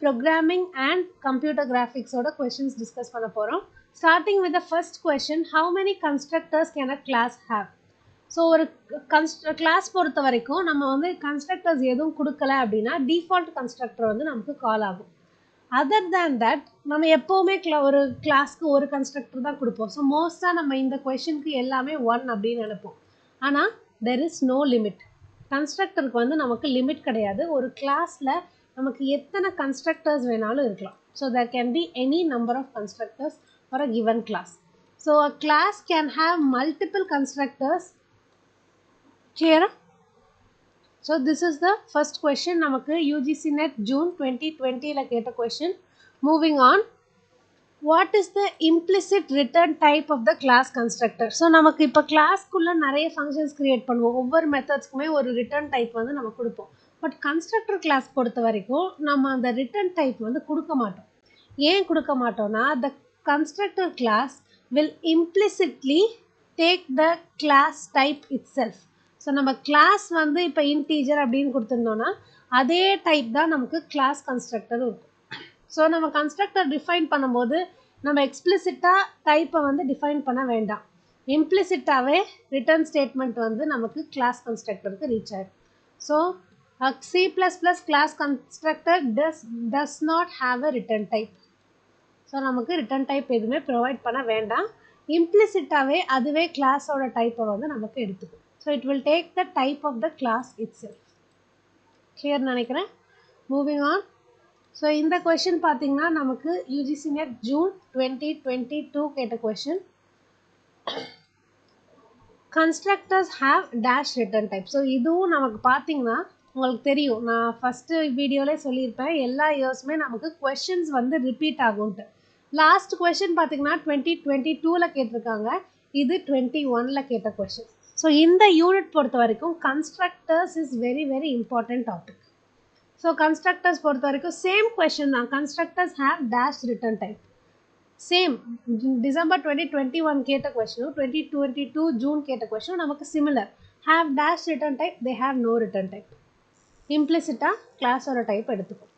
programming and computer graphics oda questions discuss panna porom. Starting with the first question, how many constructors can a class have? So ஒரு class பொறுத்த வரைக்கும் நம்ம வந்து constructors எதுவும் கொடுக்கல அப்படின்னா default constructor வந்து நமக்கு கால் ஆகும். Other than that நம்ம எப்பவுமே ஒரு கிளாஸ்க்கு ஒரு constructor தான் கொடுப்போம். So மோஸ்டா நம்ம இந்த questionக்கு எல்லாமே 1 அப்படின்னு நினைப்போம். ஆனா there is no limit. constructorக்கு வந்து நமக்கு லிமிட் கிடையாது. ஒரு கிளாஸ்ல நமக்கு எத்தனை constructors வேணாலும் இருக்கலாம். So there can be any number of constructors for a given class. So a class can have multiple constructors. Clear? So this is the first question. நமக்கு UGC NET June 2020 ல கேட்ட question. Moving on. What is the implicit return type of the class constructor? So நமக்கு இப்ப class குள்ள நிறைய functions create பண்ணுவோம். ஒவ்வொரு methodsக்குமே ஒரு return type வந்து நம்ம கொடுப்போம். But constructor class பொறுத்த வரைக்கும் நம்ம அந்த return type வந்து கொடுக்க மாட்டோம். ஏன் கொடுக்க மாட்டோம்னா the constructor class will implicitly take the class type itself. So நம்ம class வந்து இப்ப integer அப்படின்னு கொடுத்திருந்தோம்னா அதே type தான் நமக்கு class constructor இருக்கும். So நம்ம constructor define பண்ணும்போது நம்ம explicitா type வந்து define பண்ண வேண்டாம். Implicitாவே return statement வந்து நமக்கு class constructorக்கு reach ஆயிடும். So a C++ class constructor does not have a return type. So நமக்கு return type எதுவுமே provide பண்ண வேண்டாம். Implicitாவே அதுவே class ஓட type வந்து நமக்கு எடுத்துக்கும். So it will take the type of the class itself. Clear நினைக்கிறேன். Moving on. So இந்த question பார்த்தீங்கன்னா நமக்கு UGC NET June 2022 கேட்ட question. Constructors have dash return type. So இதுவும் நமக்கு பார்த்தீங்கன்னா உங்களுக்கு தெரியும், நான் ஃபர்ஸ்ட் வீடியோலே சொல்லியிருப்பேன், எல்லா இயர்ஸுமே நமக்கு questions வந்து ரிப்பீட் ஆகும்ட்டு. லாஸ்ட் question பார்த்தீங்கன்னா 2022ல கேட்டிருக்காங்க, இது 21ல கேட்ட question. ஸோ இந்த யூனிட் பொறுத்த வரைக்கும் constructors is very very important topic. So constructors பொறுத்த வரைக்கும் சேம் question தான். constructors have dash return type. Same December 2021 கேட்ட question 2022 ஜூன் கேட்ட question நமக்கு similar. have dash return type, they have no return type. இம்ப்ளிசிட்டா கிளாஸோட டைப் எடுத்துக்கும்.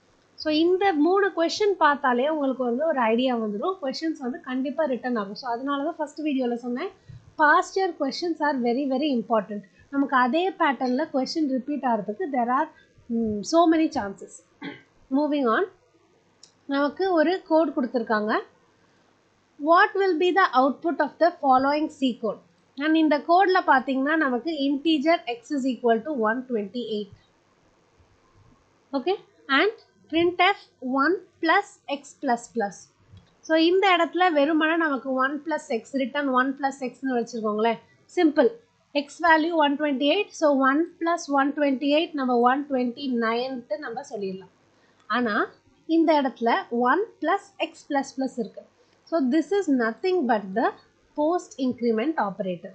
So இந்த 3 கொஷின் பார்த்தாலே உங்களுக்கு வந்து ஒரு ஐடியா வந்துடும், கொஷின்ஸ் வந்து கண்டிப்பாக ரிட்டர்ன் ஆகும். ஸோ அதனால தான் ஃபஸ்ட் வீடியோவில் சொன்னேன், past year questions are very very important. நமக்கு அதே பேட்டர்னில் கொஷின் ரிப்பீட் ஆகிறதுக்கு there are so many chances. Moving on. நமக்கு ஒரு கோட் கொடுத்திருக்காங்க. What will be the output of the following C code? And இந்த கோட்ல பாத்தீங்கன்னா நமக்கு integer x is equal to 128. Okay? And printf 1 plus x plus plus. So இந்த இடத்துல வெறுமனே நமக்கு 1 plus x, return 1 plus x னு வச்சிருக்கோங்களே. Simple. X value 128. So 1 plus 128 நம்ம 129 நம்ம சொல்லிடலாம். ஆனா இந்த இடத்துல 1 plus x plus plus இருக்கு. So this is nothing but the post increment operator.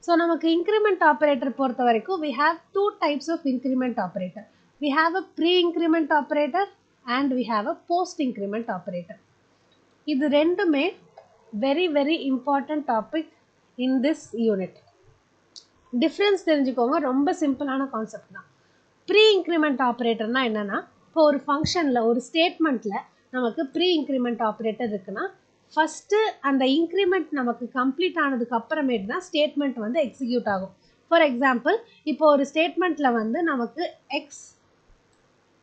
So நமக்கு increment operator பொறுத்த வரைக்கும் we have two types of increment operator. We have a pre-increment operator and we have a post-increment operator. இது ரெண்டுமே very very important topic in this unit. Difference தெரிஞ்சுக்கோங்க, ரொம்ப சிம்பிளான concept தான். pre-increment operatorனா என்னன்னா, இப்போ ஒரு ஃபங்க்ஷனில் ஒரு ஸ்டேட்மெண்ட்டில் நமக்கு pre-increment operator இருக்குன்னா ஃபஸ்ட்டு அந்த இன்க்ரிமெண்ட் நமக்கு கம்ப்ளீட் ஆனதுக்கு அப்புறமேட்டு தான் ஸ்டேட்மெண்ட் வந்து எக்ஸிக்யூட் ஆகும். ஃபார் எக்ஸாம்பிள் இப்போ ஒரு ஸ்டேட்மெண்ட்டில் வந்து நமக்கு எக்ஸ்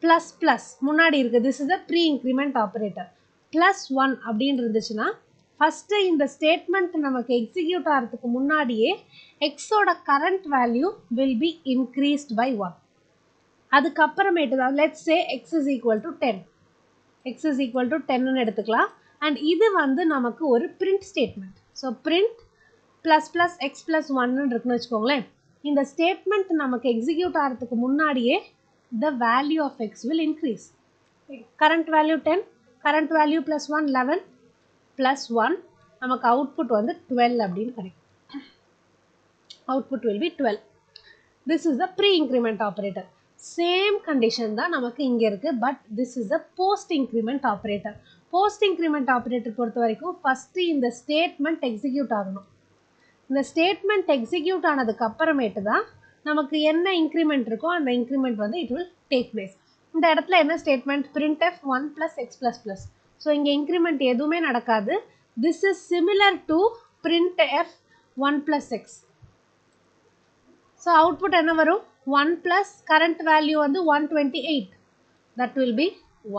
ப்ளஸ் ப்ளஸ் முன்னாடி இருக்குது, this is the pre increment operator. Plus 1 அப்படின்னு இருந்துச்சுன்னா ஃபஸ்ட்டு இந்த ஸ்டேட்மெண்ட் நமக்கு எக்ஸிக்யூட் ஆகிறதுக்கு முன்னாடியே எக்ஸோட current value will be increased by 1. அதுக்கப்புறமேட்டு தான் let's say x is equal to 10, x is equal to 10ன்னு எடுத்துக்கலாம். அண்ட் இது வந்து நமக்கு ஒரு print statement. So print plus plus x plus 1ன்னு இருக்குன்னு வச்சுக்கோங்களேன். இந்த ஸ்டேட்மெண்ட் நமக்கு எக்ஸிக்யூட் ஆகிறதுக்கு முன்னாடியே the value of x will increase. Current value 10, current value plus 1 11 plus 1 நமக்கு output வந்து 12 அப்படின்னு கிடைக்கும். Output will be 12. This is the pre-increment operator. Same condition தான் நமக்கு இங்க இருக்கு, but this is the post-increment operator. Post-increment operator பொறுத்த வரைக்கும் first இந்த statement execute ஆகணும். இந்த statement execute ஆனதுக்கு அப்புறமேட்டு தான் நமக்கு என்ன இன்க்ரிமெண்ட் இருக்கோ அந்த இன்க்ரிமெண்ட் வந்து இட் வில் டேக் பிளேஸ். இந்த இடத்துல என்ன statement printf 1 plus x plus plus. So இங்கே இன்க்ரிமெண்ட் எதுவுமே நடக்காது. This is similar to printf 1 plus x. So output என்ன வரும் 1 plus current value வந்து 128. That will be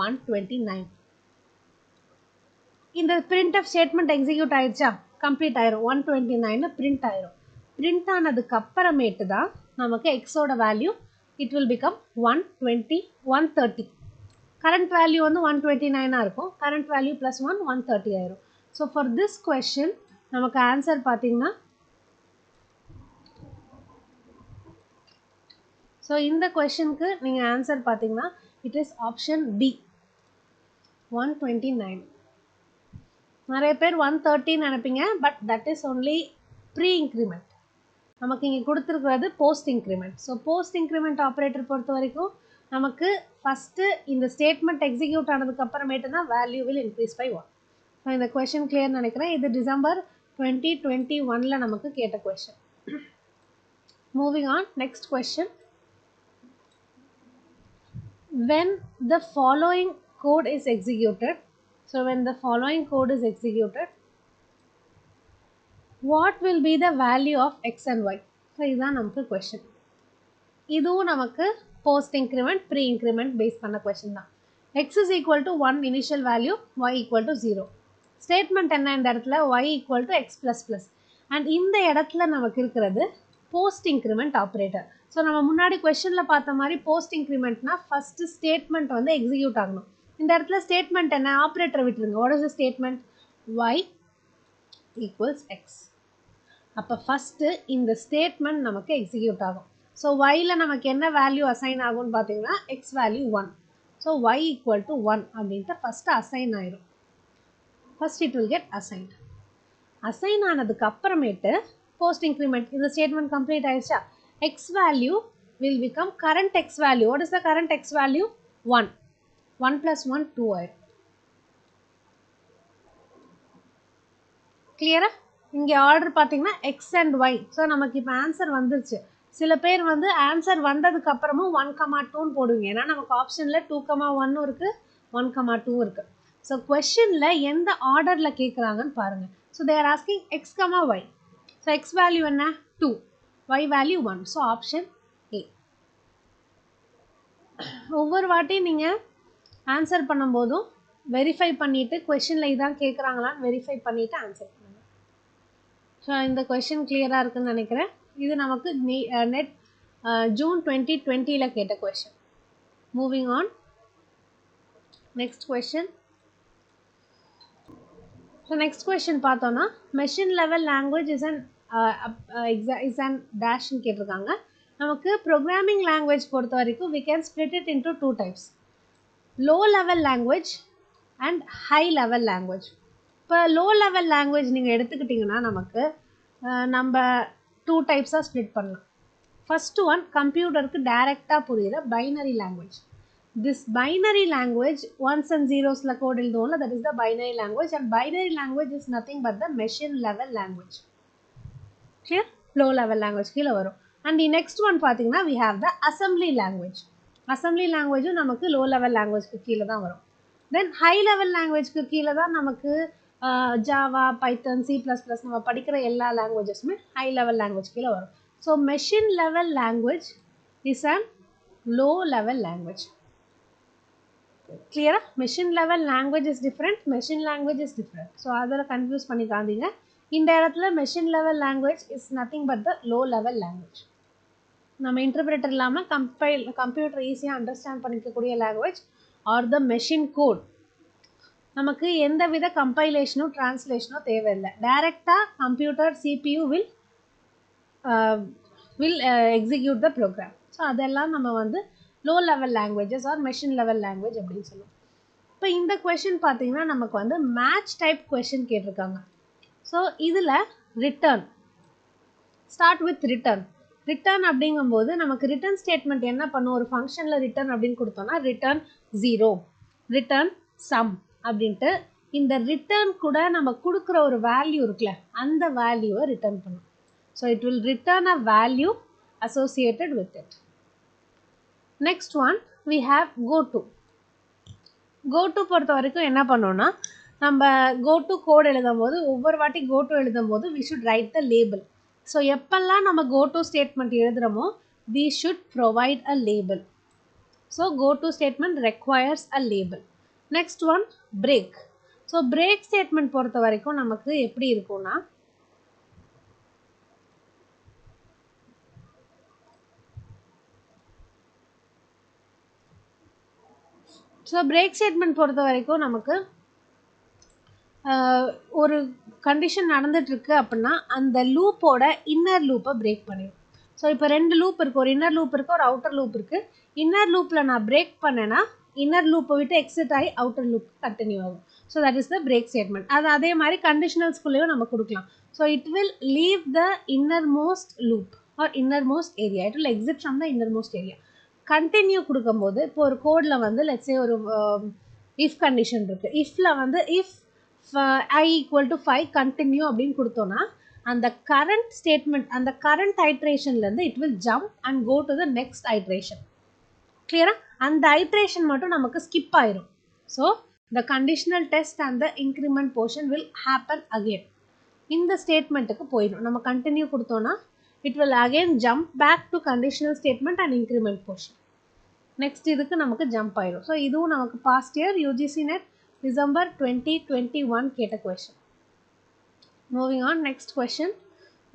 129. இந்த printf statement execute ஆயிடுச்சா கம்ப்ளீட் ஆயிரும் 129 print ஆயிரும். print ஆனதுக்கு அப்புறமேட்டு தான் நமக்கு x ஓட value it will become 130. current value வந்து 129 இருக்கும். current value plus 1 130 ஆயிரும். so for this question நமக்கு ஆன்சர் பார்த்தீங்கன்னா so இந்த questionக்கு நீங்க ஆன்சர் பார்த்தீங்கன்னா it is option B 129. நிறைய பேர் 130 நினைப்பீங்க but that is only pre increment. நமக்கு இங்கே கொடுத்துருக்கிறது post increment. So post increment operator பொறுத்த வரைக்கும் நமக்கு ஃபஸ்ட்டு இந்த ஸ்டேட்மெண்ட் எக்ஸிக்யூட் ஆனதுக்கு அப்புறமேட்டு தான் value will increase by 1. So இந்த கொஷின் கிளியர் நினைக்கிறேன். இது டிசம்பர் 2021 நமக்கு கேட்ட question. Moving on next question. when the following code is executed, so when the following code is executed, what will be the value of x and y? so இதுதான் நமக்கு question. இதுவும் நமக்கு post increment pre increment base பண்ண question தான். x is equal to 1 initial value, y equal to 0. statement என்ன இந்த இடத்துல y equal to x plus plus. and இந்த இடத்துல நமக்கு இருக்கிறது post increment operator. ஸோ நம்ம முன்னாடி கொஷனில் பார்த்த மாதிரி போஸ்ட் இன்க்ரிமெண்ட்னா ஃபஸ்ட்டு ஸ்டேட்மெண்ட் வந்து எக்ஸிக்யூட் ஆகணும். இந்த இடத்துல ஸ்டேட்மெண்ட் என்ன ஆப்ரேட்டரை விட்டுருங்க. What is the statement y equals X. அப்போ ஃபஸ்ட்டு இந்த ஸ்டேட்மெண்ட் நமக்கு எக்ஸிக்யூட் ஆகும். ஸோ ஒயில் நமக்கு என்ன வேல்யூ அசைன் ஆகும்னு பார்த்தீங்கன்னா X value 1. So y equal to 1 அப்படின்ட்டு ஃபஸ்ட்டு அசைன் ஆயிரும். First it will get assigned. Assign ஆனதுக்கு அப்புறமேட்டு போஸ்ட் இன்க்ரிமெண்ட் இந்த ஸ்டேட்மெண்ட் கம்ப்ளீட் ஆயிடுச்சா x value will become current x value. What is the current x value? 1. 1 plus 1 2 ஆயிரும். கிளியரா? இங்கே order பார்த்தீங்கன்னா x and y. ஸோ நமக்கு இப்போ ஆன்சர் வந்துருச்சு. சில பேர் வந்து ஆன்சர் வந்ததுக்கு அப்புறமும் 1,2ன்னு போடுவீங்க. ஏன்னா நமக்கு ஆப்ஷனில் 2,1 இருக்குது 1,2 இருக்குது. ஸோ கொஷனில் எந்த ஆர்டரில் கேட்குறாங்கன்னு பாருங்கள். So they are asking x, y. So x value என்ன 2, y value 1. so option A. ஒவ்வொரு வாட்டி நீங்கள் ஆன்சர் பண்ணும்போதும் வெரிஃபை பண்ணிவிட்டு கொஷனில் இதான் கேட்குறாங்களான்னு வெரிஃபை பண்ணிவிட்டு ஆன்சர் பண்ணுங்கள். ஸோ இந்த கொஷின் கிளியராக இருக்குன்னு நினைக்கிறேன். இது நமக்கு நெட் ஜூன் 2020 கேட்ட question. Moving on next question. So next question பார்த்தோன்னா machine level language is and டேஷ்னு கேட்டிருக்காங்க. நமக்கு ப்ரோக்ராமிங் லாங்குவேஜ் பொறுத்த வரைக்கும் we can split it into 2 types. low level language and high level language. இப்போ low level language நீங்கள் எடுத்துக்கிட்டிங்கன்னா நமக்கு நம்ம 2 டைப்ஸாக ஸ்ப்ளிட் பண்ணலாம். ஃபஸ்ட்டு ஒன் கம்ப்யூட்டருக்கு டைரெக்டாக புரிகிற binary language. this binary language ones and zeros code எழுதுவோம்ல, that is the binary language, and binary language is nothing but the machine level language. clear? low level language கீழே வரும். and the next one பார்த்தீங்கன்னா we have the assembly language. assembly language நமக்கு low level languageக்கு கீழே தான் வரும். then high level languageக்கு கீழே தான் நமக்கு ஜாவா பைத்தன் C++ நம்ம படிக்கிற எல்லா லாங்குவேஜஸுமே high level language கீழே வரும். so machine level language is an low level language. clear? machine level language is different, machine language is different. so அதில் கன்ஃபியூஸ் பண்ணிக்காதீங்க. இந்த இடத்துல machine level language is nothing but the low level language. நம்ம interpreter இல்லாமல் computer ஈஸியாக understand பண்ணிக்கக்கூடிய language or the machine code. நமக்கு எந்த வித கம்பைலேஷனோ டிரான்ஸ்லேஷனோ தேவையில்லை. டைரெக்டாக computer CPU will execute the program. So அதெல்லாம் நம்ம வந்து low level languages or machine level language அப்படின்னு சொல்லுவோம். இப்போ இந்த கொஷின் பார்த்தீங்கன்னா நமக்கு வந்து மேட்ச் டைப் கொஷின் கேட்டிருக்காங்க. ஸோ இதில் ரிட்டர்ன் ஸ்டார்ட் வித் ரிட்டர்ன் அப்படிங்கும்போது நமக்கு ரிட்டர்ன் ஸ்டேட்மெண்ட் என்ன பண்ணும், ஒரு ஃபங்க்ஷனில் ரிட்டர்ன் அப்படின்னு கொடுத்தோன்னா ரிட்டர்ன் 0, ரிட்டர்ன் சம் அப்படின்ட்டு இந்த ரிட்டர்ன் கூட நம்ம கொடுக்குற ஒரு வேல்யூ இருக்குல்ல அந்த வேல்யூவை ரிட்டர்ன் பண்ணும். So it will return a value associated with it. Next one, we have go to பொறுத்த வரைக்கும் என்ன பண்ணோம்னா நம்ம go to கோட் எழுதும்போது ஒவ்வொரு வாட்டி go to எழுதும்போது we should write the label. So எப்பெல்லாம் நம்ம go to statement எழுதுகிறோமோ we should provide a label. So go to statement requires a label. Next one break. So break statement பொறுத்த வரைக்கும் நமக்கு எப்படி இருக்கும்னா ஸோ பிரேக் ஸ்டேட்மெண்ட் பொறுத்த வரைக்கும் நமக்கு ஒரு கண்டிஷன் நடந்துகிட்ருக்கு அப்படின்னா அந்த லூப்போட இன்னர் லூப்பை பிரேக் பண்ணிடும். ஸோ இப்போ 2 லூப் இருக்குது, ஒரு இன்னர் லூப் இருக்குது, ஒரு அவுட்டர் லூப் இருக்குது. இன்னர் லூப்பில் நான் பிரேக் பண்ணேன்னா இன்னர் லூப்பை விட்டு எக்ஸிட் ஆகி அவுட்டர் லூப் கண்டினியூ ஆகும். So that is the break statement. அது அதே மாதிரி கண்டிஷனல்ஸ்குள்ளேயும் நம்ம கொடுக்கலாம். So it will leave the inner most loop or inner most area. It will exit from the inner most area. Continue கொடுக்கும்போது இப்போ ஒரு கோடில் வந்து லெட்ஸே ஒரு இஃப் கண்டிஷன் இருக்குது. இஃப்பில் வந்து if I equal to 5 continue அப்படின்னு கொடுத்தோன்னா அந்த கரண்ட் ஸ்டேட்மெண்ட் அந்த கரண்ட் ஐட்ரேஷன்லேருந்து it will jump and go to the next iteration. கிளியராக அந்த ஐட்ரேஷன் மட்டும் நமக்கு ஸ்கிப் ஆயிரும். So the conditional test and the increment portion will happen again. இந்த ஸ்டேட்மெண்ட்டுக்கு போயிடும். நம்ம கண்டினியூ கொடுத்தோன்னா it will again jump back to conditional statement and increment portion. Next இதுக்கு நமக்கு ஜம்ப் ஆயிடும். ஸோ இதுவும் நமக்கு past year UGC NET December 2021 கேட்ட question. Moving on next question.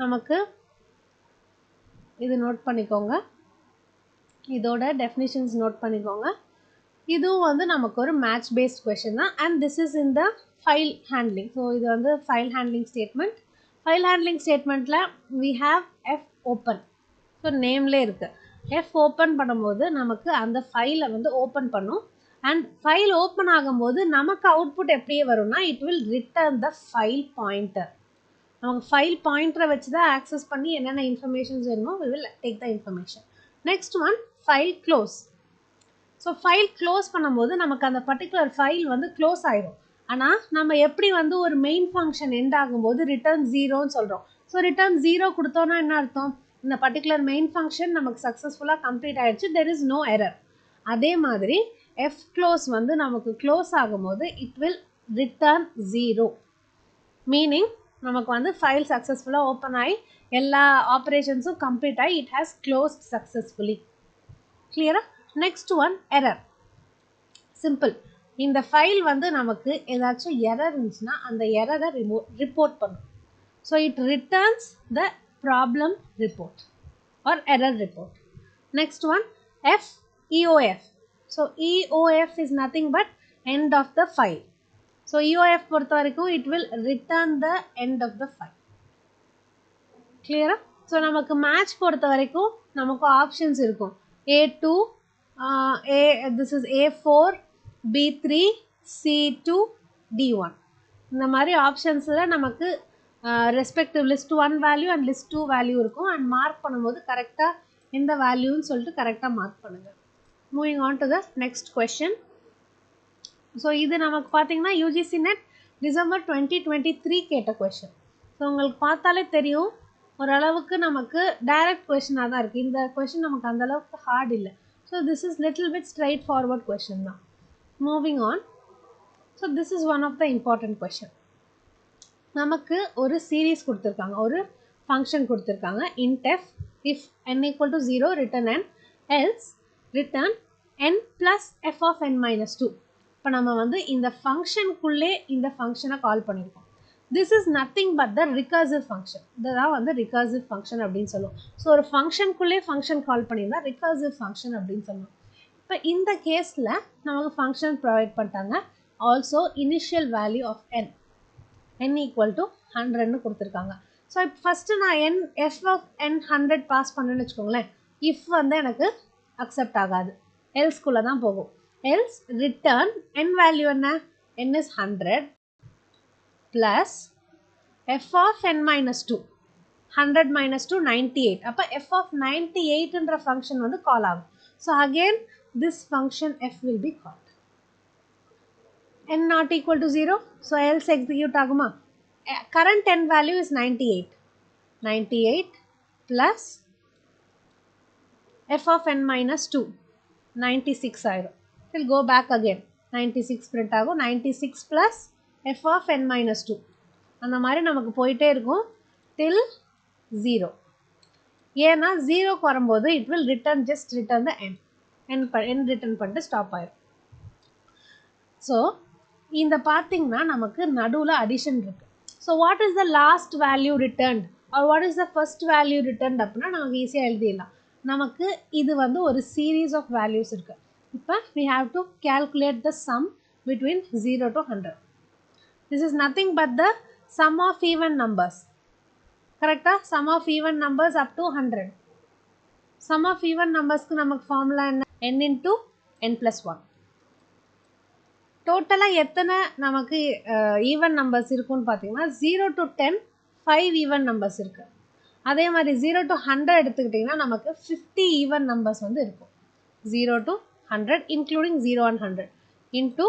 நமக்கு இது நோட் பண்ணிக்கோங்க, இதோட டெஃபினிஷன்ஸ் நோட் பண்ணிக்கோங்க. இதுவும் வந்து நமக்கு ஒரு மேட்ச் பேஸ்ட் கொஷின் தான். And this is in the file handling. So இது வந்து file handling statement. File handling ஸ்டேட்மெண்ட்டில் we have F open. So namely இருக்குது. F ஓப்பன் பண்ணும்போது நமக்கு அந்த ஃபைலை வந்து ஓப்பன் பண்ணும். அண்ட் ஃபைல் ஓப்பன் ஆகும்போது நமக்கு அவுட்புட் எப்படியே வரும்னா it will return the file pointer. நமக்கு ஃபைல் பாயிண்டரை வச்சு தான் ஆக்சஸ் பண்ணி என்னென்ன இன்ஃபர்மேஷன்ஸ் வேணுமோ we will take the information. Next one file close. So file close பண்ணும்போது நமக்கு அந்த பர்டிகுலர் ஃபைல் வந்து க்ளோஸ் ஆயிடும். ஆனால் நம்ம எப்படி வந்து ஒரு மெயின் ஃபங்க்ஷன் எண்ட் ஆகும்போது ரிட்டர்ன் 0ன்னு சொல்கிறோம். ஸோ ரிட்டர்ன் 0 கொடுத்தோன்னா என்ன அர்த்தம்? இந்த பர்டிகுலர் மெயின் ஃபங்க்ஷன் நமக்கு சக்ஸஸ்ஃபுல்லாக கம்ப்ளீட் ஆகிடுச்சு, தெர் இஸ் நோ எரர். அதே மாதிரி F close வந்து நமக்கு க்ளோஸ் ஆகும்போது இட் வில் ரிட்டர்ன் 0, மீனிங் நமக்கு வந்து ஃபைல் சக்ஸஸ்ஃபுல்லாக ஓப்பன் ஆகி எல்லா ஆப்ரேஷன்ஸும் கம்ப்ளீட் ஆகி இட் ஹேஸ் க்ளோஸ்ட் சக்ஸஸ்ஃபுல்லி. கிளியரா? Next one error. சிம்பிள். இந்த ஃபைல் வந்து நமக்கு ஏதாச்சும் எரர் இருந்துச்சுன்னா அந்த எரரை ரிப்போர்ட் பண்ணும். So it returns the problem report R error report. Next one F EOF. So EOF is nothing but end of the file. So EOF பொறுத்த வரைக்கும் it will return the end of the file. Clear? So நமக்கு match பொறுத்த வரைக்கும் நமக்கு options இருக்கும். A2, this is A4, B3, C2, D1. இந்த மாதிரி ஆப்ஷன்ஸில் நமக்கு respective list 1 value and list 2 value இருக்கும். அண்ட் மார்க் பண்ணும்போது கரெக்டாக எந்த வேல்யூன்னு சொல்லிட்டு கரெக்டாக மார்க் பண்ணுங்கள். Moving on to the next question. So இது நமக்கு பார்த்தீங்கன்னா UGC நெட் டிசம்பர் 2023 கேட்ட கொஷின். ஸோ உங்களுக்கு பார்த்தாலே தெரியும் ஓரளவுக்கு நமக்கு டைரக்ட் கொஷினாக தான் இருக்குது. இந்த கொஷின் நமக்கு அந்தளவுக்கு ஹார்ட் இல்லை. So this is little bit straightforward question தான். Moving on. So this is one of the important question. நமக்கு ஒரு சீரீஸ் கொடுத்துருக்காங்க, ஒரு ஃபங்க்ஷன் கொடுத்துருக்காங்க. int f if n equal to 0 return n, else return n plus f of n minus 2. இப்போ நம்ம வந்து இந்த ஃபங்க்ஷனுக்குள்ளே இந்த ஃபங்க்ஷனை கால் பண்ணியிருக்கோம். This is nothing but the recursive function. இதுதான் வந்து ரிகர்சிவ் ஃபங்க்ஷன் அப்படின்னு சொல்லுவோம். ஸோ ஒரு ஃபங்க்ஷனுக்குள்ளே ஃபங்க்ஷன் கால் பண்ணியிருந்தா ரிகர்சிவ் ஃபங்க்ஷன் அப்படின்னு சொல்லுவோம். இப்போ இந்த கேஸில் நமக்கு ஃபங்க்ஷன் ப்ரொவைட் பண்ணிட்டாங்க. Also initial value of n equal to 100ன்னு கொடுத்துருக்காங்க. ஸோ இப்போ ஃபஸ்ட்டு நான் f of n 100 பாஸ் பண்ணுன்னு வச்சுக்கோங்களேன். இஃப் வந்து எனக்கு அக்செப்ட் ஆகாது, எல்ஸ்குள்ளே தான் போகும். எல்ஸ் ரிட்டர்ன் n வேல்யூ என்ன? n is 100 plus f of n minus 2. 100 minus 2 98. அப்போ f of 98ன்ற ஃபங்க்ஷன் வந்து கால் ஆகும். So again this function f will be called. n not equal to 0. So else execute ஆகுமா? Current n value is 98. 98 plus f of n minus 2. 96 ஆயிரும். It will go back again. 96 print ஆகும். 96 plus f of n minus 2. அந்த மாதிரி நமக்கு போயிட்டே இருக்கும் till 0. ஏன்னா 0க்கு வரும்போது it will just return the n. n return பண்ணிட்டு ஸ்டாப் ஆயிரும். ஸோ இந்த பார்த்தீங்கன்னா நமக்கு நடுவில் அடிஷன் இருக்கு. So what is the last value returned or what is the first value returned அப்படின்னா நமக்கு ஈஸியாக எழுதிடலாம். நமக்கு இது வந்து ஒரு சீரீஸ் ஆஃப் வேல்யூஸ் இருக்கு. இப்போ we have to calculate the sum between 0 to 100. This is nothing but the sum of even numbers. கரெக்டா? sum of even numbers up to 100. sum of even numbersக்கு நமக்கு ஃபார்முலா என்ன? n into n plus 1. டோட்டலாக எத்தனை நமக்கு even numbers இருக்குன்னு பார்த்தீங்கன்னா 0 to 10 5 even numbers இருக்குது. அதே மாதிரி 0 to 100 எடுத்துக்கிட்டிங்கன்னா நமக்கு 50 ஈவன் நம்பர்ஸ் வந்து இருக்கும். 0 to 100 including 0 and 100 into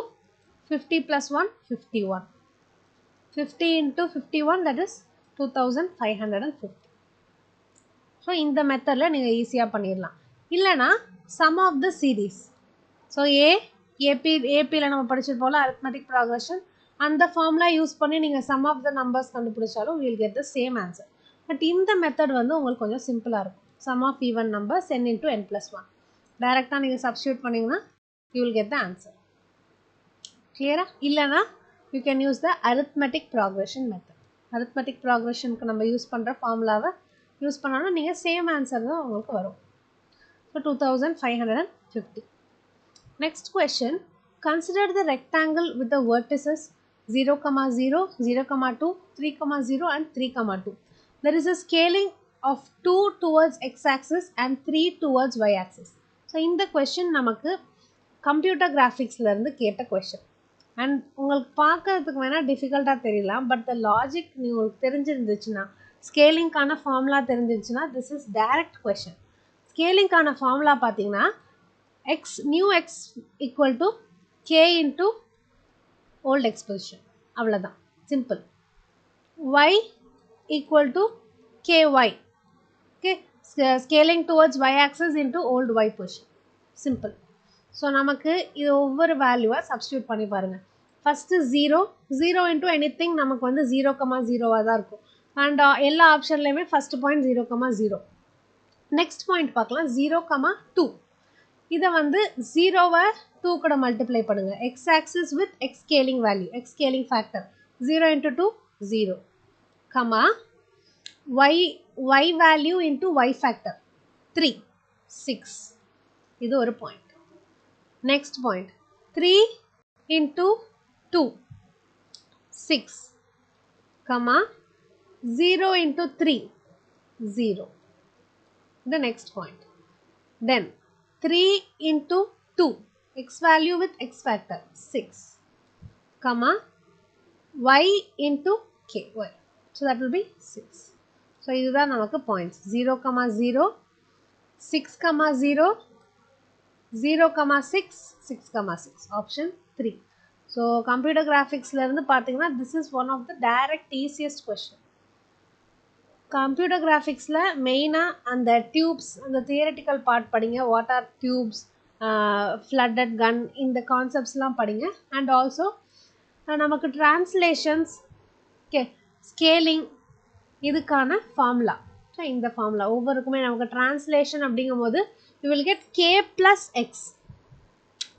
50 plus 1 51. 50 into 51 that is 2550. So இந்த மெத்தடில் நீங்கள் ஈஸியாக பண்ணிடலாம். இல்லைனா sum of the series. So ஏபியில் நம்ம படிச்சிருப்போம்ல arithmetic progression, அந்த ஃபார்முலா யூஸ் பண்ணி நீங்கள் சம் ஆஃப் த நம்பர்ஸ் கண்டுபிடிச்சாலும் will get the same answer. But இந்த மெத்தட் வந்து உங்களுக்கு கொஞ்சம் சிம்பிளாக இருக்கும். Sum of even numbers n into n plus 1. டைரெக்டாக நீங்கள் சப்ஸ்டியூட் பண்ணிங்கன்னா you will get the answer. கிளியரா? இல்லைனா you can use the arithmetic progression method. arithmetic progressionக்கு நம்ம யூஸ் பண்ணுற ஃபார்முலாவை யூஸ் பண்ணாலும் நீங்கள் சேம் ஆன்சர் தான் உங்களுக்கு வரும். So 2550. Next question, consider the rectangle with the vertices 0, 0, 0, 2, 3, 0 and 3, 2. There is a scaling of 2 towards x-axis and 3 towards y-axis. So, in the question நமக்கு computer graphicsல இருந்து கேட்ட question. And உங்களுக்கு பார்க்கறதுக்கு வேணா டிஃபிகல்ட்டாக தெரியலாம், பட் the logic உங்களுக்கு தெரிஞ்சிருந்துச்சுன்னா, ஸ்கேலிங்கான ஃபார்முலா தெரிஞ்சிருச்சுன்னா, this is direct question. ஸ்கேலிங்கான ஃபார்முலா பார்த்தீங்கன்னா x new x equal to k into old x position. அவ்வளோதான், simple. y equal to ky. Okay, scaling towards y axis into old y position. Simple. So நமக்கு இது ஒவ்வொரு வேல்யூவாக substitute பண்ணி பாருங்கள். First 0 into anything நமக்கு வந்து 0, 0வாக தான் இருக்கும். அண்ட் எல்லா ஆப்ஷன்லேயுமே ஃபஸ்ட்டு பாயிண்ட் 0, 0. நெக்ஸ்ட் பாயிண்ட் பார்க்கலாம் 0, 2. இதை வந்து 0வை 2 கூட மல்டிப்ளை பண்ணுங்கள். X axis with X scaling value, X scaling factor 0 into 2 0, comma y value into y factor 3 6. இது ஒரு point. Next point 3 into 2 6, comma 0 into 3 0. The next point. Then 3 into 2, x value with x factor 6, comma y into k, y. So that will be 6. So இதுதான் நமக்கு points 0, 0, 6, 0, 0, 6, 6, 6. Option 3. So computer graphicsல இருந்து பார்த்தீங்கன்னா this is one of the direct easiest question. Computer கிராஃபிக்ஸில் மெயினாக அந்த tubes, அந்த theoretical part படிங்க. What are tubes, flooded gun, இந்த கான்செப்ட்ஸ்லாம் படிங்க. அண்ட் ஆல்சோ நமக்கு டிரான்ஸ்லேஷன்ஸ், ஸ்கேலிங், இதுக்கான ஃபார்முலா. ஸோ இந்த ஃபார்முலா ஒவ்வொருக்குமே நமக்கு டிரான்ஸ்லேஷன் அப்படிங்கும்போது you will get k + x.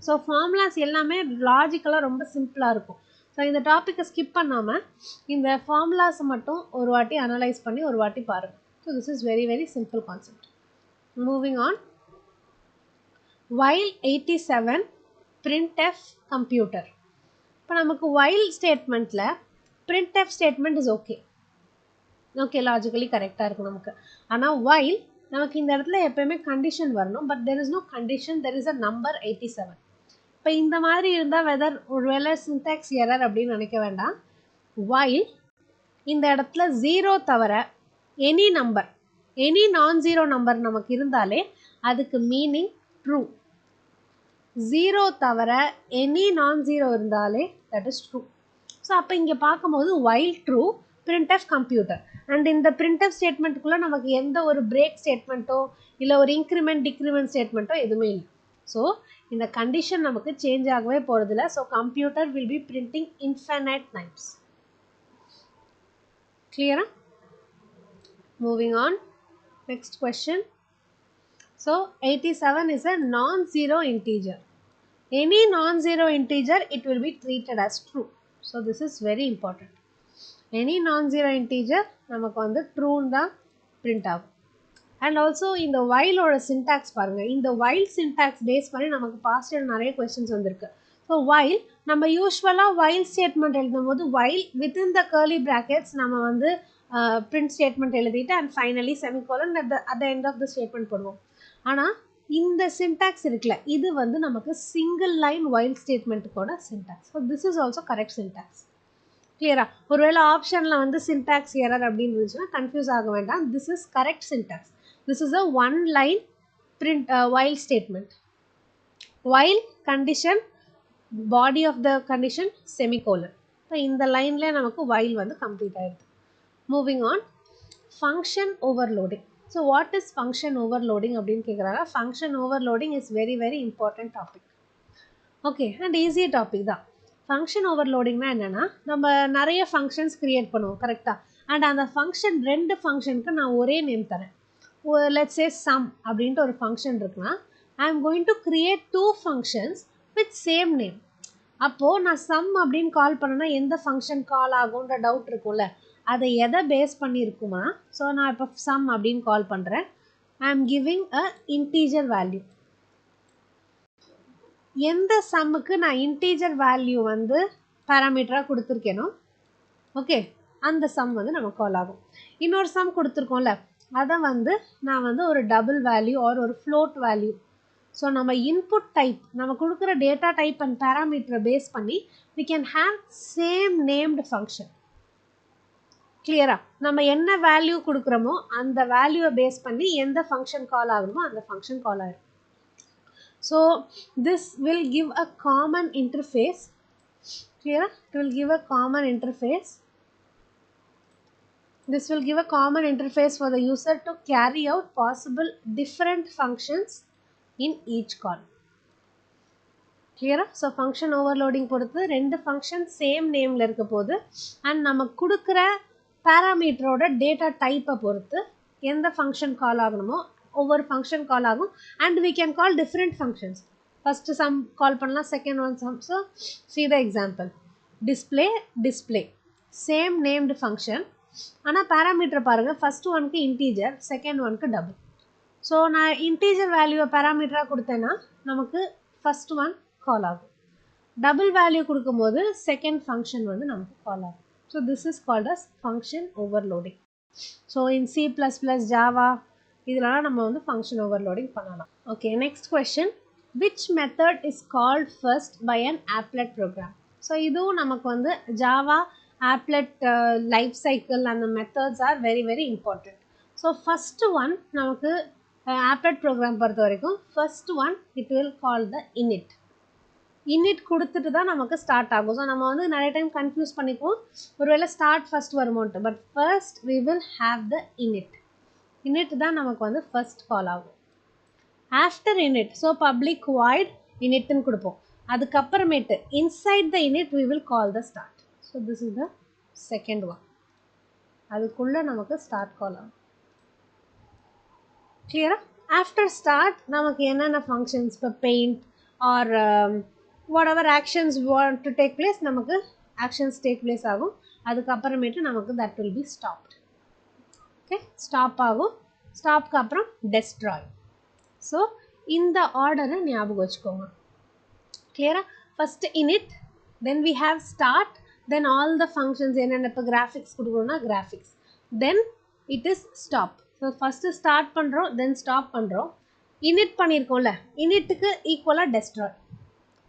So formulas எல்லாமே லாஜிக்கலாக ரொம்ப சிம்பிளாக இருக்கும். ஸோ இந்த டாப்பிக்கை ஸ்கிப் பண்ணாமல் இந்த ஃபார்முலாஸை மட்டும் ஒரு வாட்டி அனலைஸ் பண்ணி ஒரு வாட்டி பாருங்கள். So this is very very simple concept. Moving on. while 87 printf computer. இப்போ நமக்கு while ஸ்டேட்மெண்ட்டில் printf statement is okay, logically கரெக்டாக இருக்கும் நமக்கு. ஆனால் while நமக்கு இந்த இடத்துல எப்போயுமே கண்டிஷன் வரணும். But there is no condition, there is a number 87. இப்போ இந்த மாதிரி இருந்தால் வெதர் ஒருவேளை சின்டாக்ஸ் எரர் அப்படின்னு நினைக்க வேண்டாம். while இந்த இடத்துல 0 தவிர எனி நம்பர், எனி நான்-ஜீரோ நம்பர் நமக்கு இருந்தாலே அதுக்கு மீனிங் ட்ரூ. 0 தவிர எனி நான்-ஜீரோ இருந்தாலே தட் இஸ் ட்ரூ. ஸோ அப்போ இங்கே பார்க்கும்போது while true printf computer. And இந்த printf ஸ்டேட்மெண்ட்டுக்குள்ளே நமக்கு எந்த ஒரு பிரேக் ஸ்டேட்மெண்ட்டோ இல்லை ஒரு இன்க்ரிமெண்ட் டிக்ரிமெண்ட் ஸ்டேட்மெண்ட்டோ எதுவுமே இல்லை. ஸோ இந்த கண்டிஷன் நமக்கு சேஞ்ச் ஆகவே போகிறதில்ல. So computer will be printing infinite times. கிளியரா? Moving on, next question. So 87 is a non-zero integer. Any non-zero integer, it will be treated as true. So this is very important. Any non-zero integer நமக்கு வந்து true தான் print ஆகும். And also இந்த while ஓட syntax பாருங்க. இந்த while syntax base பண்ணி நமக்கு past year நிறைய questions வந்திருக்கு. So while நம்ம யூஸ்வலாக while statement எழுதும் போது while within the curly brackets நம்ம வந்து print statement எழுதிட்டு and finally semicolon at the end of the statement போடுவோம். ஆனால் இந்த syntax இருக்குல்ல, இது வந்து நமக்கு single line while statement கோட syntax. So this is also correct syntax. கிளியரா? ஒருவேளை ஆப்ஷனில் வந்து syntax error அப்படின்னு இருந்துச்சுன்னா கன்ஃபியூஸ் ஆக வேண்டாம். This is correct syntax. This is a one line print while statement. While condition, body of the condition, semicolon. So இந்த லைன்ல நமக்கு while வந்து கம்ப்ளீட் ஆயிடுது. Moving on, function overloading. So what is function overloading அப்படின்னு கேட்குறாங்க. Function overloading is very very important topic. Okay, and easy topic தான். Function ஓவர்லோடிங்னா என்னென்னா, நம்ம நிறைய ஃபங்க்ஷன்ஸ் க்ரியேட் பண்ணுவோம் கரெக்டாக. அண்ட் அந்த ஃபங்க்ஷன் ரெண்டு ஃபங்க்ஷனுக்கு நான் ஒரே நேம் தரேன். லெட்ஸ் சே சம் அப்படின்ட்டு ஒரு ஃபங்க்ஷன் இருக்குன்னா, I am going to create two functions with same name. அப்போது நான் சம் அப்படின்னு கால் பண்ணேன்னா எந்த ஃபங்க்ஷன் கால் ஆகுன்ற டவுட் இருக்கும்ல, அதை எதை பேஸ் பண்ணியிருக்குமா. ஸோ நான் இப்போ சம் அப்படின்னு கால் பண்ணுறேன். I am giving a integer value. எந்த சம்முக்கு நான் இன்டீஜர் வேல்யூ வந்து பேராமீட்டராக கொடுத்துருக்கேனோ, ஓகே, அந்த சம் வந்து நம்ம கால் ஆகும். இன்னொரு சம் கொடுத்துருக்கோம்ல, அதை வந்து நான் வந்து ஒரு டபுள் வேல்யூ ஆர் ஒரு ஃப்ளோட் வேல்யூ. ஸோ நம்ம இன்புட் டைப், நம்ம கொடுக்குற டேட்டா டைப் அண்ட் பேராமீட்டரை பேஸ் பண்ணி we can have same named function. கிளியரா? நம்ம என்ன வேல்யூ கொடுக்குறோமோ அந்த வேல்யூவை பேஸ் பண்ணி எந்த ஃபங்க்ஷன் கால் ஆகணுமோ அந்த ஃபங்க்ஷன் கால் ஆகிடும். So this will give a common interface. Clear? It will give a common interface. This will give a common interface for the user to carry out possible different functions in each call. Clear? So function overloading பொறுத்து ரெண்டு function same நேமில் இருக்க போது and நம்ம கொடுக்குற பேராமீட்டரோட data டைப்பை பொறுத்து எந்த function கால் ஆகணுமோ ஒவ்வொரு ஃபங்க்ஷன் கால் ஆகும். And we can call different functions. First sum கால் பண்ணலாம், second one sum. So see the example. Display same named function, ஆனால் பேராமீட்டர் பாருங்கள், ஃபர்ஸ்ட் ஒன்க்கு இன்டீஜர், செகண்ட் ஒன்க்கு டபுள். ஸோ நான் இன்டீஜர் வேல்யூவை பேராமீட்டராக கொடுத்தேன்னா நமக்கு ஃபர்ஸ்ட் ஒன் கால் ஆகும். டபுள் வேல்யூ கொடுக்கும்போது செகண்ட் ஃபங்க்ஷன் வந்து நமக்கு கால் ஆகும். So this is called as function overloading. So in C++, Java இதெல்லாம் நம்ம வந்து ஃபங்க்ஷன் ஓவர்லோடிங் பண்ணலாம். Okay, next question. Which method is called first by an applet program? So இதுவும் நமக்கு வந்து ஜாவா ஆப்லெட் லைஃப் சைக்கிள் அந்த methods R very very important. So first one நமக்கு applet program பொறுத்த வரைக்கும் first one it will call the init. init கொடுத்துட்டு தான் நமக்கு ஸ்டார்ட் ஆகும். ஸோ நம்ம வந்து நிறைய டைம் கன்ஃபியூஸ் பண்ணிக்குவோம், ஒருவேளை ஸ்டார்ட் ஃபர்ஸ்ட் வருமோன்ட்டு. But first we will have the init. init தான் நமக்கு வந்து ஃபர்ஸ்ட் கால் ஆகும். After init, so public void initன்னு கொடுப்போம். அதுக்கப்புறமேட்டு inside the init we will call the start. So this is the second one. அதுக்குள்ளே நமக்கு ஸ்டார்ட் கால் ஆகும். கிளியரா? ஆஃப்டர் ஸ்டார்ட் நமக்கு என்னென்ன ஃபங்க்ஷன்ஸ், இப்போ paint or whatever actions want to take place, நமக்கு ஆக்ஷன்ஸ் டேக் பிளேஸ் ஆகும். அதுக்கப்புறமேட்டு நமக்கு that will be stopped. Okay, stop ஆகும். ஸ்டாப்க்கு அப்புறம் டெஸ்ட்ராய். ஸோ இந்த ஆர்டரை ஞாபகம் வச்சுக்கோங்க. கிளியரா? First init, then we have start, then all the functions என்னென்ன, இப்போ கிராஃபிக்ஸ் கொடுக்கணும்னா graphics, then it is stop. So first start பண்ணுறோம், தென் ஸ்டாப் பண்ணுறோம். init பண்ணியிருக்கோம்ல, initக்கு ஈக்குவலாக டெஸ்ட்ராய்.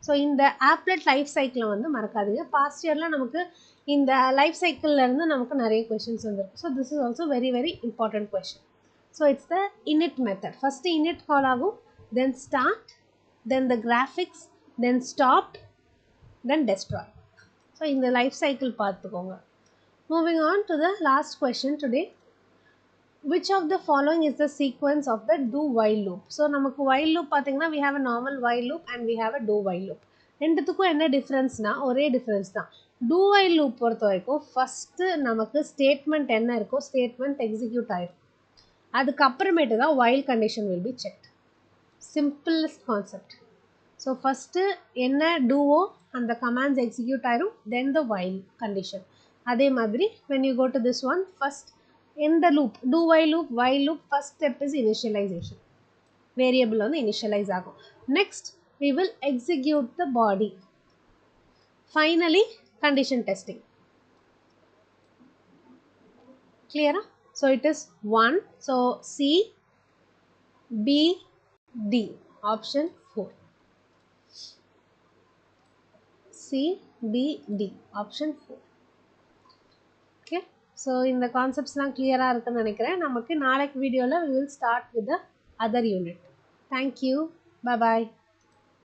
ஸோ இந்த ஆப்லெட் லைஃப் சைக்கிளை வந்து மறக்காதீங்க. பாஸ்ட் இயரில் நமக்கு இந்த லைஃப் சைக்கிள்லேருந்து நமக்கு நிறைய கொஷின்ஸ் வந்துருக்கு. So this is also very very important question. So it's the init method. First init கால் ஆகும், தென் ஸ்டார்ட், தென் த கிராஃபிக்ஸ், தென் ஸ்டாப்ட், தென் டெஸ்ட்ராய். ஸோ இந்த லைஃப் சைக்கிள் பார்த்துக்கோங்க. Moving on to the last question today. which of the following is the sequence of the do while loop? So நமக்கு while loop பாத்தீங்கன்னா we have a normal while loop and we have a do while loop. ரெண்டுத்துக்கும் என்ன டிஃபரன்ஸ்னா ஒரே difference தான். do while loop பொறுத்த வரைக்கும் first நமக்கு statement என்ன இருக்கோ ஸ்டேட்மெண்ட் எக்ஸிக்யூட் ஆயிடும். அதுக்கப்புறமேட்டு தான் while condition will be checked. Simplest concept. So first என்ன doவோ அந்த commands execute ஆயிடும், then the while condition. அதே மாதிரி when you go to this one, first in the loop, do while loop, first step is initialization. Variable on initialize ஆகும். Next we will execute the body. Finally condition testing. Clear? So it is 1. So C, B, D. Option 4. C, B, D. Option 4. Okay. So இந்த கான்செப்ட்ஸ்லாம் கிளியரா இருக்குன்னு நினைக்கிறேன். நமக்கு நாளைக்கு வீடியோல we will start with the other unit. Thank you. Bye bye.